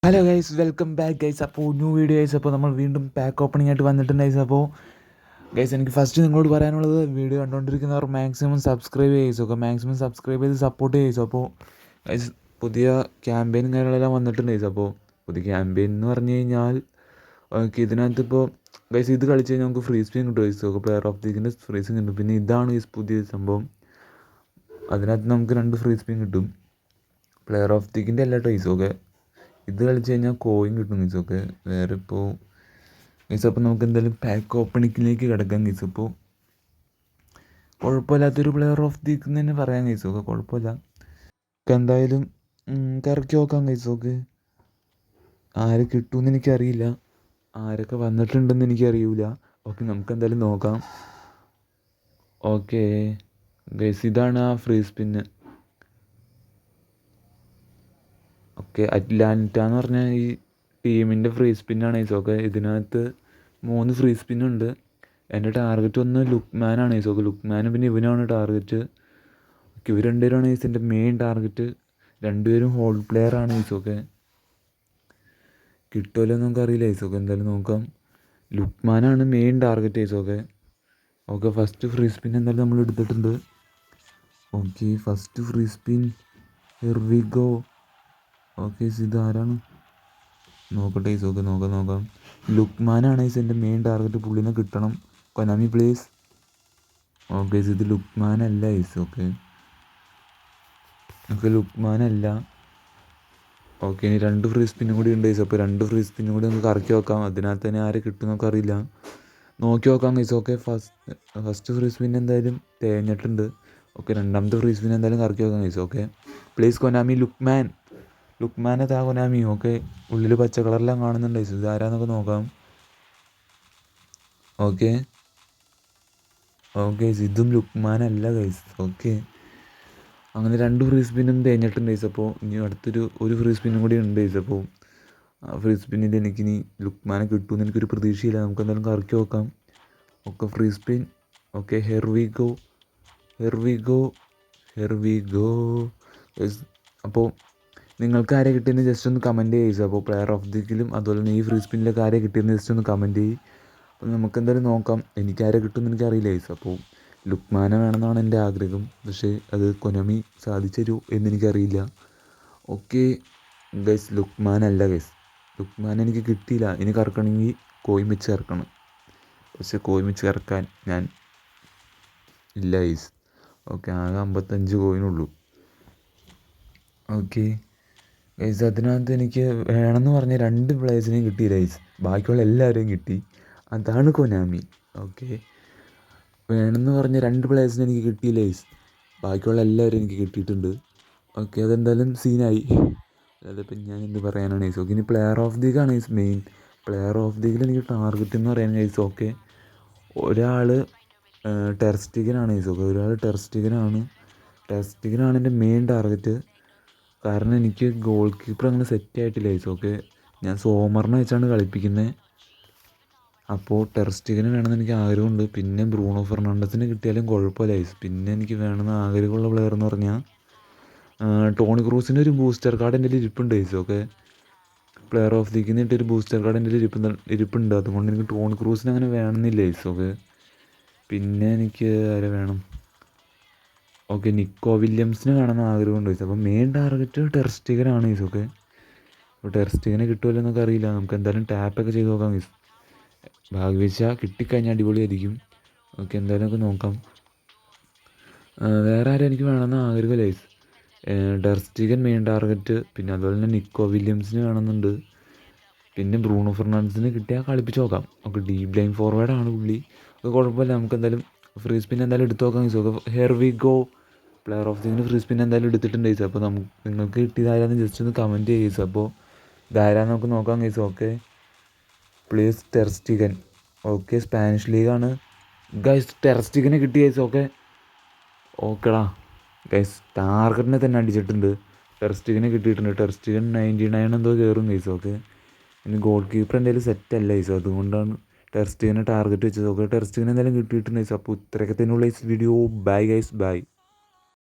Hello guys, welcome back guys. അപ്പോൾ new video guys. അപ്പോൾ നമ്മൾ വീണ്ടും പാക്ക് ഓപ്പണിംഗ് ആയിട്ട് വന്നിട്ടുണ്ട് ഗൈസ്. അപ്പോൾ ഗൈസ്, എനിക്ക് ഫസ്റ്റ് നിങ്ങളോട് പറയാനുള്ളത്, വീഡിയോ കണ്ടുകൊണ്ടിരിക്കുന്നവർ മാക്സിമം സബ്സ്ക്രൈബ് ചെയ്യുക. മാക്സിമം സബ്സ്ക്രൈബ് ചെയ്ത് സപ്പോർട്ട് ചെയ്യുക. അപ്പോൾ ഗൈസ്, പുതിയ ക്യാമ്പയിനും കാര്യങ്ങളെല്ലാം വന്നിട്ടുണ്ട് ഗൈസ്. അപ്പോൾ പുതിയ ക്യാമ്പയിൻ എന്ന് പറഞ്ഞു കഴിഞ്ഞാൽ ഇതിനകത്ത് ഇപ്പോൾ ഗൈസ് ഇത് കളിച്ച് കഴിഞ്ഞാൽ നമുക്ക് ഫ്രീ സ്പിൻ കിട്ടും ഗൈസ്. ഒക്കെ പ്ലെയർ ഓഫ് ദീക്കിൻ്റെ ഫ്രീ സ്പിൻ കിട്ടും. പിന്നെ ഇതാണ് ഗൈസ് പുതിയ സംഭവം. അതിനകത്ത് നമുക്ക് 2 ഫ്രീ സ്പിൻ കിട്ടും. പ്ലെയർ ഓഫ് ദീക്കിൻ്റെ എല്ലാ ടൈസൊക്കെ ഇത് കളിച്ച് കഴിഞ്ഞാൽ കോയിൻ കിട്ടും ഗീസൊക്കെ. വേറെ ഇപ്പോൾ ഗീസ്, അപ്പോൾ നമുക്ക് എന്തായാലും പാക്ക് ഓപ്പണിങ്ങിലേക്ക് കിടക്കാം ഗീസ്. ഇപ്പോൾ കുഴപ്പമില്ലാത്തൊരു പ്ലെയർ ഓഫ് ദി തന്നെ പറയാം ഗീസൊക്കെ, കുഴപ്പമില്ല. എന്തായാലും കറക്കി നോക്കാം ഗീസൊക്കെ. ആരെ കിട്ടുമെന്ന് എനിക്കറിയില്ല, ആരൊക്കെ വന്നിട്ടുണ്ടെന്ന് എനിക്കറിയില്ല. ഓക്കെ, നമുക്ക് എന്തായാലും നോക്കാം. ഓക്കെ ഗൈസ്, ഇതാണ് ആ ഫ്രീ സ്പിന്ന്. ഓക്കെ, അറ്റ്ലാന്റ എന്ന് പറഞ്ഞ ഈ ടീമിൻ്റെ ഫ്രീ സ്പിന്നാണ് ഈസോക്കെ. ഇതിനകത്ത് 3 ഫ്രീ സ്പിന്നുണ്ട്. എൻ്റെ ടാർഗറ്റ് ഒന്ന് ലുക്മാനാണ് ഈസോക്കെ. ലുക്മാനും പിന്നെ ഇവനാണ് ടാർഗറ്റ്. ഓക്കെ, ഇവർ രണ്ടുപേരാണ് ഈസിൻ്റെ മെയിൻ ടാർഗറ്റ്. രണ്ടുപേരും ഹോൾഡ് പ്ലെയർ ആണ് ഈസോക്കെ. കിട്ടുമല്ലോ എന്ന് നമുക്കറിയില്ല ഈസോക്കെ, എന്തായാലും നോക്കാം. ലുക്മാനാണ് മെയിൻ ടാർഗറ്റ് ഈസോക്കെ. ഓക്കെ, ഫസ്റ്റ് ഫ്രീ സ്പിൻ എന്തായാലും നമ്മൾ എടുത്തിട്ടുണ്ട്. Okay, first free spin, here we go. Okay, ഇത് ആരാണ് നോക്കട്ടെ ഈസോക്കെ, നോക്കാം. ലുക്മാനാണ് ഈസ് എൻ്റെ മെയിൻ ടാർഗറ്റ്. പുള്ളിനെ കിട്ടണം. Konami please. ഓക്കെ, ഇത് ലുക്മാനല്ല ഈസ്. ഓക്കെ, ലുക്മാനല്ല. ഓക്കെ, ഇനി 2 ഫ്രീ സ്പിന്നും കൂടി ഉണ്ട് ഈസ്. അപ്പോൾ 2 ഫ്രീ സ്പിന്നും കൂടി നമുക്ക് കറക്കി നോക്കാം. അതിനകത്ത് തന്നെ ആരെ കിട്ടും എന്നൊക്കെ അറിയില്ല, നോക്കി നോക്കാം is. Okay, first free spin എന്തായാലും തേഞ്ഞിട്ടുണ്ട്. ഓക്കെ, രണ്ടാമത്തെ ഫ്രീ സ്പിൻ എന്തായാലും കറക്കി നോക്കാം ഈസ്. ഓക്കെ, പ്ലീസ് കൊനാമി, ലുക്മാനെ താ കൊനാമി. ഓക്കെ, ഉള്ളിൽ പച്ച കളറെല്ലാം കാണുന്നുണ്ട് ഈസ്. ഇത് ആരാന്നൊക്കെ നോക്കാം. ഓക്കെ, ഇതും ലുക്മാനല്ല ഗൈസ്. ഓക്കെ, അങ്ങനെ 2 ഫ്രീ സ്പിന്നും തേഞ്ഞിട്ടുണ്ട് ഗൈസ്. അപ്പോൾ ഇനി ഒരു ഫ്രീ സ്പിന്നും കൂടി ഉണ്ട് ഗൈസ്. അപ്പോൾ ആ ഫ്രീ സ്പിന്നിൽ എനിക്കിനി ലുക്മാനെ കിട്ടുമെന്ന് എനിക്കൊരു പ്രതീക്ഷയില്ല. നമുക്ക് എന്തായാലും കറക്കി നോക്കാം. Okay, free spin. Okay, here we go. അപ്പോൾ നിങ്ങൾക്ക് ആരെ കിട്ടിയെന്ന് ജസ്റ്റ് ഒന്ന് കമൻറ്റ് ചെയ്യുക. അപ്പോൾ പ്ലെയർ ഓഫ് ദിക്കിലും അതുപോലെ തന്നെ ഈ ഫ്രീ സ്പിന്നിലൊക്കെ ആരെ കിട്ടിയെന്ന് ജസ്റ്റ് ഒന്ന് കമൻറ്റ് ചെയ്യും. അപ്പോൾ നമുക്ക് എന്തായാലും നോക്കാം. എനിക്കാരെ കിട്ടുമെന്ന് എനിക്കറിയില്ല ഗൈസ്. അപ്പോൾ ലുക്മാനെ വേണമെന്നാണ് എൻ്റെ ആഗ്രഹം, പക്ഷേ അത് കൊനാമി സാധിച്ചു തരുമോ എന്നെനിക്കറിയില്ല. ഓക്കെ ഗൈസ്, ലുക്മാനല്ല ഗൈസ്. ലുക്മാൻ എനിക്ക് കിട്ടിയില്ല. ഇനി കറക്കണമെങ്കിൽ കോയിൻ വെച്ച് കറക്കണം, പക്ഷേ കോയിൻ വെച്ച് കറക്കാൻ ഞാൻ ഇല്ല ഗൈസ്. ഓക്കെ, ആകെ 55 കോയിനുള്ളൂ. ഓക്കെ ഗൈസ്, അതിനകത്ത് എനിക്ക് വേണമെന്ന് പറഞ്ഞ 2 പ്ലേയേഴ്സിനെയും കിട്ടിയില്ല ഗൈസ്. ബാക്കിയുള്ള എല്ലാവരെയും കിട്ടി. അതാണ് കൊനാമി. ഓക്കെ, വേണമെന്ന് പറഞ്ഞ 2 പ്ലേയേഴ്സിനെ എനിക്ക് കിട്ടിയില്ല ഗൈസ്. ബാക്കിയുള്ള എല്ലാവരും എനിക്ക് കിട്ടിയിട്ടുണ്ട്. ഓക്കെ, അതെന്തായാലും സീനായി. അതിപ്പോൾ ഞാൻ എന്ത് പറയാനാണ് ഗൈസ്. ഓക്കെ, ഇനി പ്ലെയർ ഓഫ് ദീഗാണ് ഗൈസ് മെയിൻ. പ്ലെയർ ഓഫ് ദീഗിൽ എനിക്ക് ടാർഗറ്റ് എന്ന് പറയാൻ ഗൈസ്. ഓക്കെ, ഒരാൾ ടെർസ്റ്റിഗനാണ് ഗൈസ്. ഓക്കെ, ഒരാൾ ടെർസ്റ്റിഗനാണ് എൻ്റെ മെയിൻ ടാർഗറ്റ്. കാരണം എനിക്ക് ഗോൾ കീപ്പർ അങ്ങനെ സെറ്റ് ആയിട്ടില്ല ഗൈസ്. ഓക്കെ, ഞാൻ സോമറിനെ വെച്ചാണ് കളിപ്പിക്കുന്നത്. അപ്പോൾ ടെർസ്റ്റിഗന് വേണമെന്ന് എനിക്ക് ആഗ്രഹമുണ്ട്. പിന്നെ ബ്രൂണോ ഫെർണാണ്ടസിന് കിട്ടിയാലും കുഴപ്പമില്ല ഗൈസ്. പിന്നെ എനിക്ക് വേണമെന്ന് ആഗ്രഹമുള്ള പ്ലെയർ എന്ന് പറഞ്ഞാൽ ടോണി ക്രൂസിൻ്റെ ഒരു ബൂസ്റ്റർ കാർഡ് എൻ്റെ ഇരിപ്പുണ്ട് ഗൈസ്. ഓക്കെ, പ്ലെയർ ഓഫ് ദീക്കിന് ഒരു ബൂസ്റ്റർ കാർഡ് എൻ്റെ ഇരിപ്പുണ്ട്. അതുകൊണ്ട് എനിക്ക് ടോണി ക്രൂസിന് അങ്ങനെ വേണമെന്നില്ല ഗൈസ്. ഓക്കെ, പിന്നെ എനിക്ക് ആരെ വേണം. ഓക്കെ, നിക്കോ വില്യംസിന് വേണമെന്ന് ആഗ്രഹമുണ്ട് ഗൈസ്. അപ്പോൾ മെയിൻ ടാർഗറ്റ് ടെർസ്റ്റിഗനാണ് ഗൈസ്. ഓക്കെ, അപ്പോൾ ടെർസ്റ്റിഗനെ കിട്ടുമല്ലോ എന്നൊക്കെ അറിയില്ല. നമുക്ക് എന്തായാലും ടാപ്പൊക്കെ ചെയ്ത് നോക്കാം ഗൈസ്. ഭാഗ്യവശാൽ കിട്ടിക്കഴിഞ്ഞാൽ അടിപൊളിയായിരിക്കും. ഓക്കെ, എന്തായാലും നമുക്ക് നോക്കാം. വേറെ ആരും എനിക്ക് വേണമെന്ന് ആഗ്രഹമില്ല ഗൈസ്. ടെർസ്റ്റിഗൻ മെയിൻ ടാർഗറ്റ്, പിന്നെ അതുപോലെ തന്നെ നിക്കോ വില്യംസിന് വേണമെന്നുണ്ട്. പിന്നെ ബ്രൂണോ ഫെർണാണ്ടസിന് കിട്ടിയാൽ കളിപ്പിച്ച് നോക്കാം. ഓക്കെ, ഡീപ് ലൈൻ ഫോർവേഡാണ് പുള്ളി. അത് കുഴപ്പമില്ല. നമുക്ക് എന്തായാലും ഫ്രീ സ്പിൻ എന്തായാലും എടുത്ത് നോക്കാം guys. Okay, here we go. Player of ദിങ്ങിന് ഫ്രീ സ്പിൻ എന്തായാലും എടുത്തിട്ടുണ്ട് ഗൈസ്. അപ്പോൾ നിങ്ങൾക്ക് കിട്ടിയതാരാന്ന് ജസ്റ്റ് ഒന്ന് കമൻറ്റ് ചെയ്യുക ഗൈസ്. അപ്പോൾ ഇതാരാന്ന് നമുക്ക് നോക്കാം guys. Okay, please ter Stegen. Okay, Spanish ലീഗാണ് ഗൈസ്. ടെർസ്റ്റിഗനെ കിട്ടി ഗൈസ്. ഓക്കെടാ ഗൈസ്, ടാർഗറ്റിനെ തന്നെ അടിച്ചിട്ടുണ്ട്. ടെർസ്റ്റിഗനെ കിട്ടിയിട്ടുണ്ട്. ടെർസ്റ്റിഗൻ 99 എന്തോ കയറും ഗൈസ്. ഓക്കെ, ഇനി ഗോൾ കീപ്പർ എന്തായാലും സെറ്റല്ല ഗൈസ്. അതുകൊണ്ടാണ് ടെർസ്റ്റിഗനെ ടാർഗറ്റ് വെച്ചത്. ഓക്കെ, ടെർസ്റ്റിഗൻ എന്തായാലും കിട്ടിയിട്ടുണ്ട് ഗൈസ്. അപ്പോൾ ഇത്രയൊക്കെ തന്നെയുള്ള ഈ വീഡിയോ. Bye guys, by.